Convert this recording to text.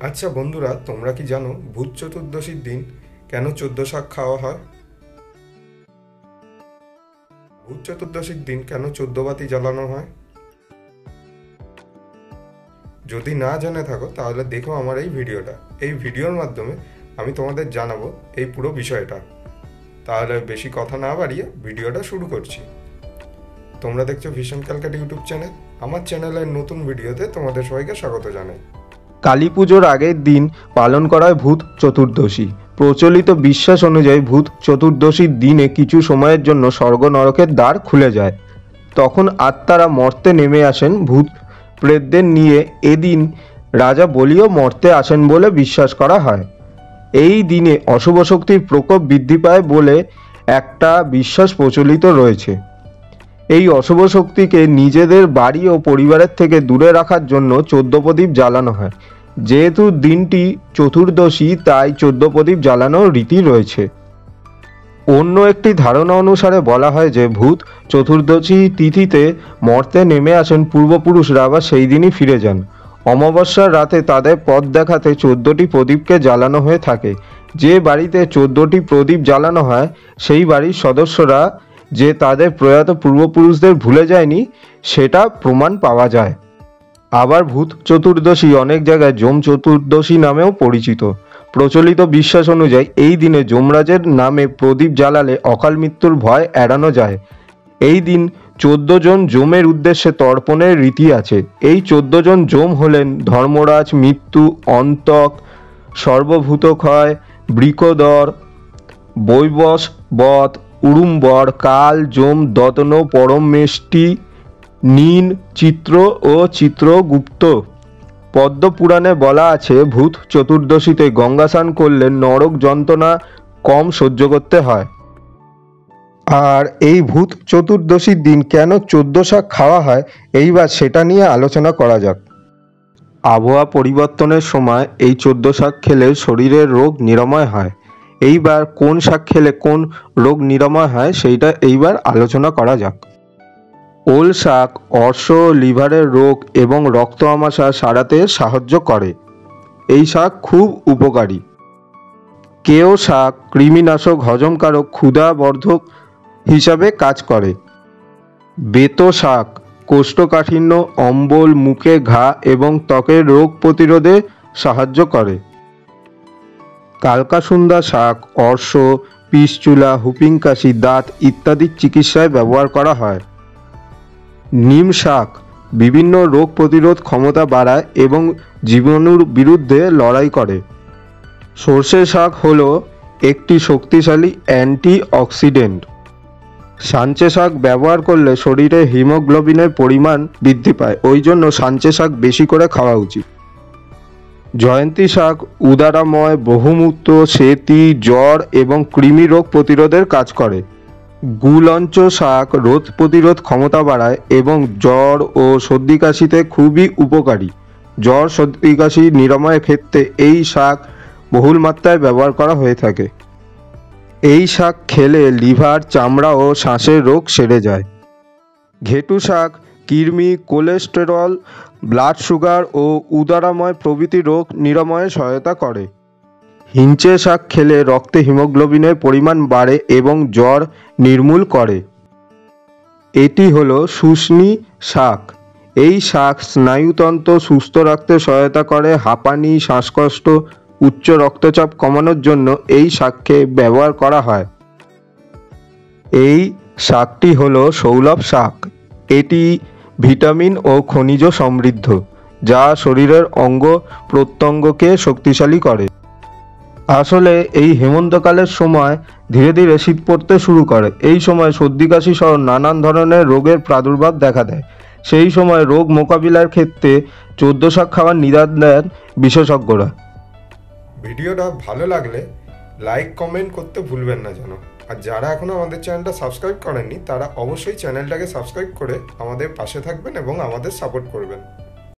আচ্ছা বন্ধুরা, তোমরা কি জানো ভূত চতুর্দশীর দিন কেন 14 শাক খাওয়া হয়? ভূত চতুর্দশীর দিন কেন 14 বাতি জ্বালানো হয়? যদি না জেনে থাকো তাহলে দেখো আমার এই ভিডিওটা। এই ভিডিওর মাধ্যমে আমি তোমাদের জানাবো এই পুরো বিষয়টা। তাহলে বেশি কথা না বাড়িয়ে ভিডিওটা শুরু করছি। তোমরা দেখছো ভিশন ক্যালকাটা ইউটিউব চ্যানেল। আমার চ্যানেলের নতুন ভিডিওতে তোমাদের সবাইকে স্বাগত জানাই। কালী পুজোর আগের দিন পালন করা হয় ভূত চতুর্দশী। প্রচলিত বিশ্বাস অনুযায়ী ভূত চতুর্দশীর দিনে কিছু সময়ের জন্য স্বর্গ নরকের দ্বার খুলে যায়। তখন আত্মারা মর্তে নেমে আসেন ভূত প্রেতদের নিয়ে। এদিন রাজা বলিও মর্তে আসেন বলে বিশ্বাস করা হয়। এই দিনে অশুভ শক্তির প্রকোপ বৃদ্ধি পায় বলে একটা বিশ্বাস প্রচলিত রয়েছে। এই অশুভ শক্তিকে নিজেদের বাড়ি ও পরিবারের থেকে দূরে রাখার জন্য 14 প্রদীপ জ্বালানো হয়। যেহেতু দিনটি চতুর্দশী, তাই 14 প্রদীপ জ্বালানোর রীতি রয়েছে। অন্য একটি ধারণা অনুসারে বলা হয় যে ভূত চতুর্দশী তিথিতে মর্তে নেমে আসেন পূর্বপুরুষরা আবার সেই দিনই ফিরে যান। অমাবস্যার রাতে তাদের পথ দেখাতে 14টি প্রদীপকে জ্বালানো হয়ে থাকে। যে বাড়িতে 14টি প্রদীপ জ্বালানো হয় সেই বাড়ির সদস্যরা যে তাদের প্রয়াত পূর্বপুরুষদের ভুলে যায়নি সেটা প্রমাণ পাওয়া যায়। আবার ভূত চতুর্দশী অনেক জায়গায় যম চতুর্দশী নামেও পরিচিত। প্রচলিত বিশ্বাস অনুযায়ী এই দিনে যমরাজের নামে প্রদীপ জ্বালালে অকাল মৃত্যুর ভয় এড়ানো যায়। এই দিন 14 জন যমের উদ্দেশ্যে তর্পণের রীতি আছে। এই 14 জন যম হলেন ধর্মরাজ, মৃত্যু, অন্তক, সর্বভূতক্ষয়, বৃকোদর, বৈবশ, বধ, উড়ুম্বর, কাল, যম, দতন, পরমেষ্টি, নীন, চিত্র ও চিত্রগুপ্ত। পদ্মপুরাণে বলা আছে ভূত চতুর্দশীতে গঙ্গা স্নান করলে নরক যন্ত্রণা কম সহ্য করতে হয়। আর এই ভূত চতুর্দশীর দিন কেন 14 শাক খাওয়া হয় এইবার সেটা নিয়ে আলোচনা করা যাক। আবহাওয়া পরিবর্তনের সময় এই 14 শাক খেলে শরীরের রোগ নিরাময় হয়। এইবার কোন শাক খেলে কোন রোগ নিরাময় হয় সেইটা এইবার আলোচনা করা যাক। ওল শাক অর্শ, লিভারের রোগ এবং রক্ত আমাশা সারাতে সাহায্য করে। এই শাক খুব উপকারী। কেও শাক কৃমিনাশক, হজমকারক, ক্ষুধাবর্ধক হিসাবে কাজ করে। বেতো শাক কোষ্ঠকাঠিন্য, অম্বল, মুখে ঘা এবং ত্বকের রোগ প্রতিরোধে সাহায্য করে। কালকাসুন্দা শাক অর্শ, পিসচুলা, হুপিং কাশি, দাঁত ইত্যাদির চিকিৎসায় ব্যবহার করা হয়। নিম শাক বিভিন্ন রোগ প্রতিরোধ ক্ষমতা বাড়ায় এবং জীবাণুর বিরুদ্ধে লড়াই করে। সর্ষে শাক হলো একটি শক্তিশালী অ্যান্টিঅক্সিডেন্ট। সাঞ্চে শাক ব্যবহার করলে শরীরে হিমোগ্লোবিনের পরিমাণ বৃদ্ধি পায়, ওই জন্য সাঞ্চে শাক বেশি করে খাওয়া উচিত। জয়ন্তী শাক উদারাময়, বহুমূত্র, সেতি, জ্বর এবং কৃমি রোগ প্রতিরোধের কাজ করে। গুলঞ্চ শাক রোগ প্রতিরোধ ক্ষমতা বাড়ায় এবং জ্বর ও সর্দি কাশিতে খুবই উপকারী। জ্বর, সর্দি কাশি নিরাময়ের ক্ষেত্রে এই শাক বহুল মাত্রায় ব্যবহার করা হয়ে থাকে। এই শাক খেলে লিভার, চামড়া ও শ্বাসের রোগ সেরে যায়। ঘেটু শাক কৃমি, কোলেস্টেরল, ব্লাড সুগার ও উদারাময় প্রভৃতি রোগ নিরাময়ে সহায়তা করে। হিঞ্চে শাক খেলে রক্তে হিমোগ্লোবিনের পরিমাণ বাড়ে এবং জ্বর নির্মূল করে। এটি হলো শুষ্নী শাক। এই শাক স্নায়ুতন্ত্র সুস্থ রাখতে সহায়তা করে। হাঁপানি, শ্বাসকষ্ট, উচ্চ রক্তচাপ কমানোর জন্য এই শাককে ব্যবহার করা হয়। এই শাকটি হলো সৌলভ শাক। এটি ভিটামিন ও খনিজ সমৃদ্ধ, যা শরীরের অঙ্গ প্রত্যঙ্গকে শক্তিশালী করে। আসলে এই হেমন্তকালের সময় ধীরে ধীরে শীত পড়তে শুরু করে। এই সময় সর্দি কাশি সহ নানান ধরনের রোগের প্রাদুর্ভাব দেখা দেয়। সেই সময় রোগ মোকাবিলার ক্ষেত্রে 14 শাক খাওয়ার নির্দেশ দেন বিশেষজ্ঞরা। ভিডিওটা ভালো লাগলে লাইক, কমেন্ট করতে ভুলবেন না যেন। আর যারা এখনও আমাদের চ্যানেলটা সাবস্ক্রাইব করেননি তারা অবশ্যই চ্যানেলটাকে সাবস্ক্রাইব করে আমাদের পাশে থাকবেন এবং আমাদের সাপোর্ট করবেন।